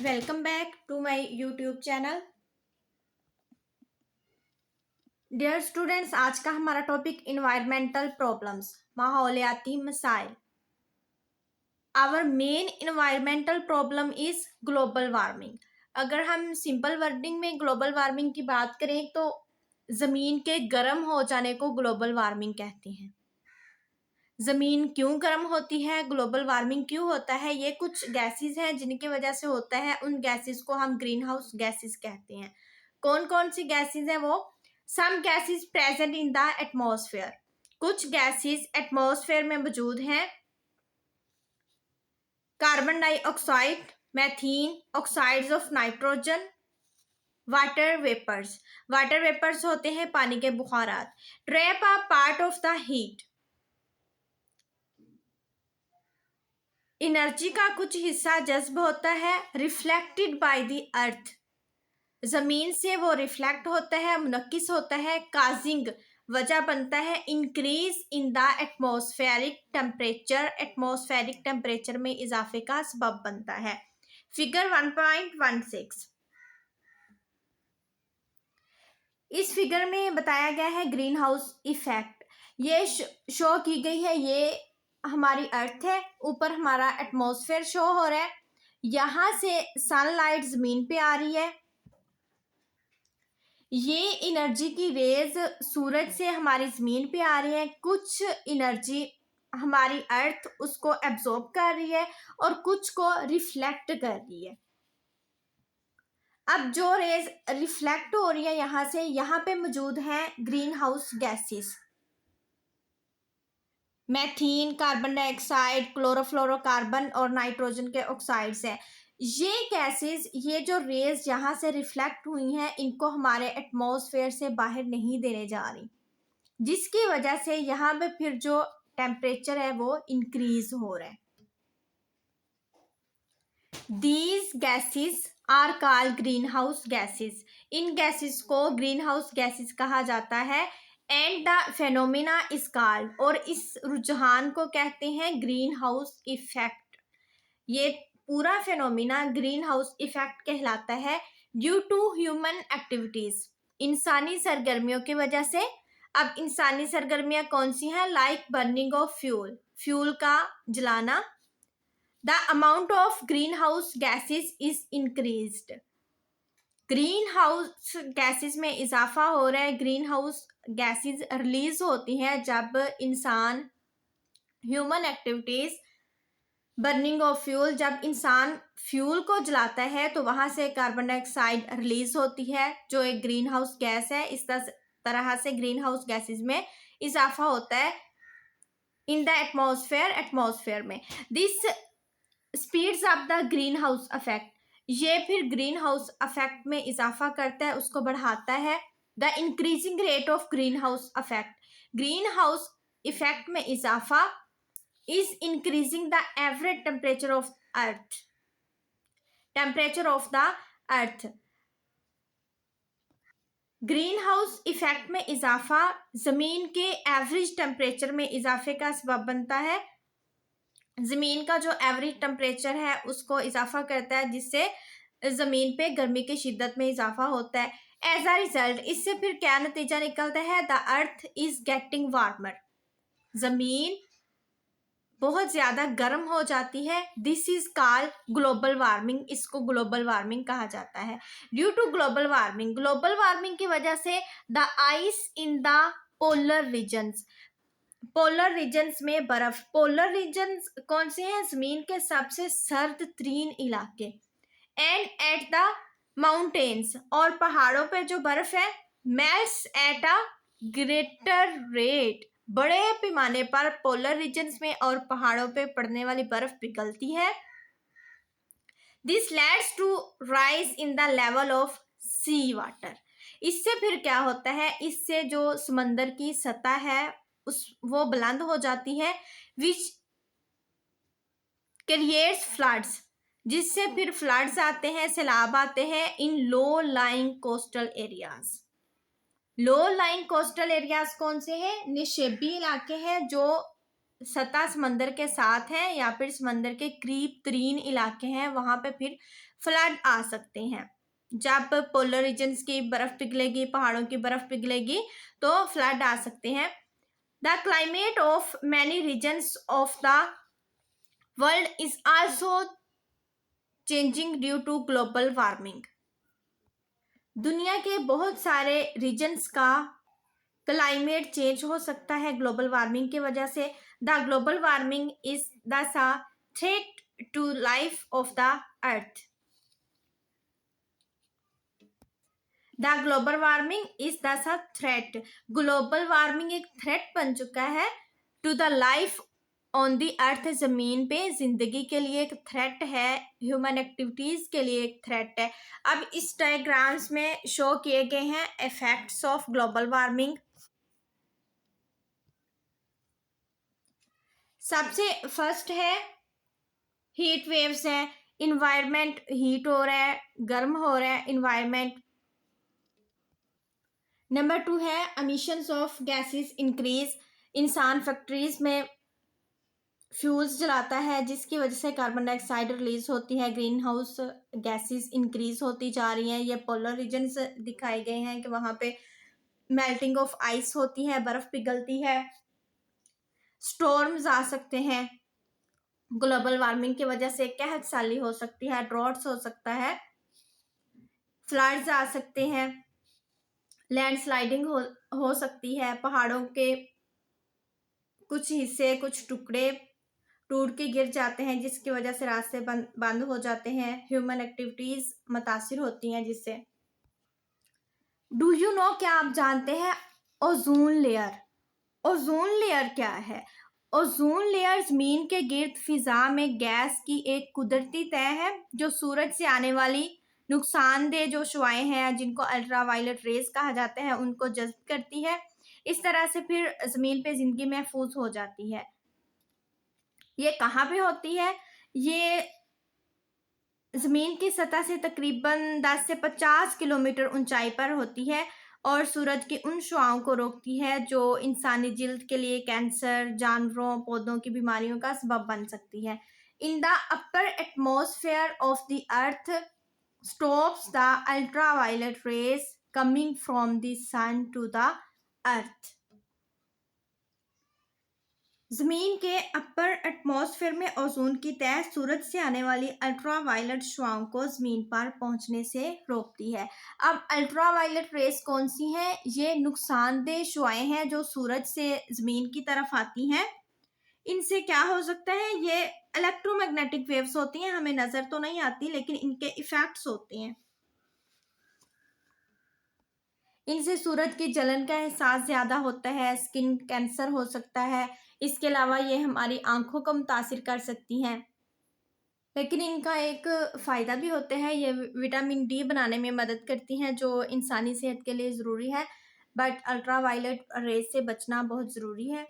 Welcome back to my YouTube channel. Dear students, आज का हमारा टॉपिक इन्वायरमेंटल प्रॉब्लम्स, माहौलियाती मसाइल। Our main environmental problem is global warming. अगर हम सिंपल वर्डिंग में ग्लोबल वार्मिंग की बात करें तो ज़मीन के गर्म हो जाने को ग्लोबल वार्मिंग कहते हैं। ज़मीन क्यों गर्म होती है, ग्लोबल वार्मिंग क्यों होता है, ये कुछ गैसेस हैं जिनकी वजह से होता है। उन गैसेस को हम ग्रीन हाउस गैसेस कहते हैं। कौन कौन सी गैसेस हैं वो? Some gases present in the atmosphere. कुछ गैसेस एटमॉस्फेयर में मौजूद हैं। Carbon dioxide, methane, oxides of nitrogen, water vapours. Water vapours होते हैं पानी के बुखारात। Trap a part of the heat. Energy का कुछ हिस्सा जज्ब होता है। रिफ्लेक्टेड बाय द अर्थ, जमीन से वो रिफ्लेक्ट होता है, मुनक्किस होता है। काजिंग, वजह बनता है। Increase in the atmospheric temperature, atmospheric temperature में इजाफे का सबब बनता है। फिगर 1.16। इस फिगर में बताया गया है ग्रीन हाउस इफेक्ट। ये शो की गई है, ये हमारी अर्थ है, ऊपर हमारा एटमॉस्फेयर शो हो रहा है। यहाँ से सनलाइट जमीन पे आ रही है। ये एनर्जी की रेज सूरज से हमारी जमीन पे आ रही है। कुछ एनर्जी हमारी अर्थ उसको एब्जॉर्ब कर रही है और कुछ को रिफ्लेक्ट कर रही है। अब जो रेज रिफ्लेक्ट हो रही है यहाँ से, यहाँ पे मौजूद है green house gases. Methane, carbon dioxide, chlorofluorocarbon और नाइट्रोजन के ऑक्साइड्स हैं। ये गैसेस, ये जो रेज यहाँ से रिफ्लेक्ट हुई हैं, इनको हमारे एटमॉस्फेयर से बाहर नहीं देने जा रही, जिसकी वजह से यहाँ पे फिर जो टेम्परेचर है वो इंक्रीज हो रहा है। These gases are called green house gases. इन गैसेस को ग्रीन हाउस गैसेस कहा जाता है। And the phenomena is called, और इस रुझान को कहते हैं ग्रीन हाउस इफेक्ट। ये पूरा फेनोमेना ग्रीन हाउस इफेक्ट कहलाता है। ड्यू टू ह्यूमन एक्टिविटीज, इंसानी सरगर्मियों की वजह से। अब इंसानी सरगर्मियां कौन सी हैं? Like burning of fuel, fuel का जलाना। The amount of green house gases is increased, green house gases में इजाफा हो रहा है। ग्रीन हाउस गैसेस रिलीज होती हैं जब इंसान, human activities, burning of fuel, जब इंसान फ्यूल को जलाता है तो वहां से कार्बन डाइऑक्साइड रिलीज होती है जो एक ग्रीन हाउस गैस है। इस तरह से ग्रीन हाउस गैसेस में इजाफा होता है इन द एटमॉस्फेयर में। This speeds up the green house effect, ये फिर ग्रीन हाउस इफेक्ट में इजाफा करता है, उसको बढ़ाता है। The increasing rate of green house effect, green house effect में इजाफा is increasing the average temperature of earth, temperature of the earth। Green house effect में इजाफा जमीन के एवरेज टेम्परेचर में इजाफे का सबब बनता है। जमीन का जो एवरेज टेम्परेचर है उसको इजाफा करता है, जिससे जमीन पे गर्मी की शिद्दत में इजाफा होता है। एज अ रिजल्ट, इससे फिर क्या नतीजा निकलता है? The earth is getting warmer, जमीन बहुत ज्यादा गर्म हो जाती है। This is called global warming, इसको ग्लोबल वार्मिंग कहा जाता है। Due to global warming, global warming की वजह से the ice in the polar regions, polar regions में बर्फ। पोलर रीजन्स कौन से हैं? जमीन के सबसे सर्द तरीन इलाके। एंड एट द माउंटेन्स, और पहाड़ों पे जो बर्फ है, melts at a greater rate, बड़े पैमाने पर पोलर रीजन्स में और पहाड़ों पे पड़ने वाली बर्फ पिघलती है। This leads to rise in the level of sea water, इससे फिर क्या होता है? इससे जो समंदर की सतह है वो बुलंद हो जाती है। विच क्रिएट्स फ्लड्स, जिससे फिर फ्लड्स आते हैं, सैलाब आते हैं in low lying coastal areas. Low lying coastal areas कौन से हैं? निशेबी इलाके हैं जो सतह समंदर के साथ है या फिर समंदर के करीब तरीन इलाके हैं, वहां पे फिर फ्लड आ सकते हैं। जब पोलर रीजन्स की बर्फ पिघलेगी, पहाड़ों की बर्फ पिघलेगी, तो फ्लड आ सकते हैं। The climate of many regions of the world is also changing due to global warming. दुनिया के बहुत सारे रीजन्स का क्लाइमेट चेंज हो सकता है ग्लोबल वार्मिंग की वजह से। The global warming is the threat to life of the earth. The global warming is the threat. Global warming एक थ्रेट बन चुका है to the life on the earth. जमीन पे जिंदगी के लिए एक थ्रेट है, ह्यूमन एक्टिविटीज के लिए एक थ्रेट है। अब इस डायग्राम्स में शो किए गए हैं इफेक्ट्स ऑफ ग्लोबल वार्मिंग। सबसे फर्स्ट है हीट वेव्स है, इन्वायरमेंट हीट हो रहा है, गर्म हो रहा है इन्वायरमेंट। नंबर 2 है एमिशंस ऑफ गैसेस इंक्रीज। इंसान फैक्ट्रीज में फ्यूल्स जलाता है जिसकी वजह से कार्बन डाइऑक्साइड रिलीज होती है, ग्रीन हाउस गैसेस इंक्रीज होती जा रही हैं। ये पोलर रीजन्स दिखाए गए हैं कि वहां पे मेल्टिंग ऑफ आइस होती है, बर्फ पिघलती है, स्टॉर्म्स आ सकते हैं ग्लोबल वार्मिंग की वजह से, कहत साली हो सकती है, ड्रॉट्स हो सकता है, फ्लड्स आ सकते हैं, लैंडस्लाइडिंग हो सकती है, पहाड़ों के कुछ हिस्से कुछ टुकड़े टूट के गिर जाते हैं जिसकी वजह से रास्ते बंद हो जाते हैं, ह्यूमन एक्टिविटीज मुतासिर होती हैं जिससे। डू यू नो, क्या आप जानते हैं ओजोन लेयर? ओजोन लेयर क्या है? ओजोन लेयर जमीन के गिर्द फिजा में गैस की एक कुदरती तह है जो सूरज से आने वाली नुकसानदेह जो शुआएं हैं जिनको अल्ट्रावायलेट रेज कहा जाता है उनको जज्ब करती है। इस तरह से फिर जमीन पे जिंदगी महफूज हो जाती है। ये कहाँ पे होती है? ये जमीन की सतह से तकरीबन 10 से 50 किलोमीटर ऊंचाई पर होती है और सूरज की उन शुआओं को रोकती है जो इंसानी जिल्द के लिए कैंसर, जानवरों, पौधों की बीमारियों का सबब बन सकती है। In the upper atmosphere of the earth stops the ultraviolet rays coming from the sun to the earth. जमीन के अपर एटमॉस्फेयर में ओजोन की तह सूरज से आने वाली अल्ट्रावायलेट शुआओं को जमीन पर पहुंचने से रोकती है। अब अल्ट्रावायलेट रेस कौन सी हैं? ये नुकसानदेह शुआएं हैं जो सूरज से जमीन की तरफ आती हैं। इनसे क्या हो सकता है? ये इलेक्ट्रोमैग्नेटिक वेव्स होती हैं, हमें नजर तो नहीं आती लेकिन इनके इफेक्ट्स होते हैं। इनसे सूरज की जलन का एहसास ज़्यादा होता है, स्किन कैंसर हो सकता है। इसके अलावा ये हमारी आंखों को मुतासिर कर सकती हैं। लेकिन इनका एक फ़ायदा भी होता है, ये विटामिन डी बनाने में मदद करती हैं जो इंसानी सेहत के लिए ज़रूरी है। बट अल्ट्रावायलेट रेज से बचना बहुत ज़रूरी है।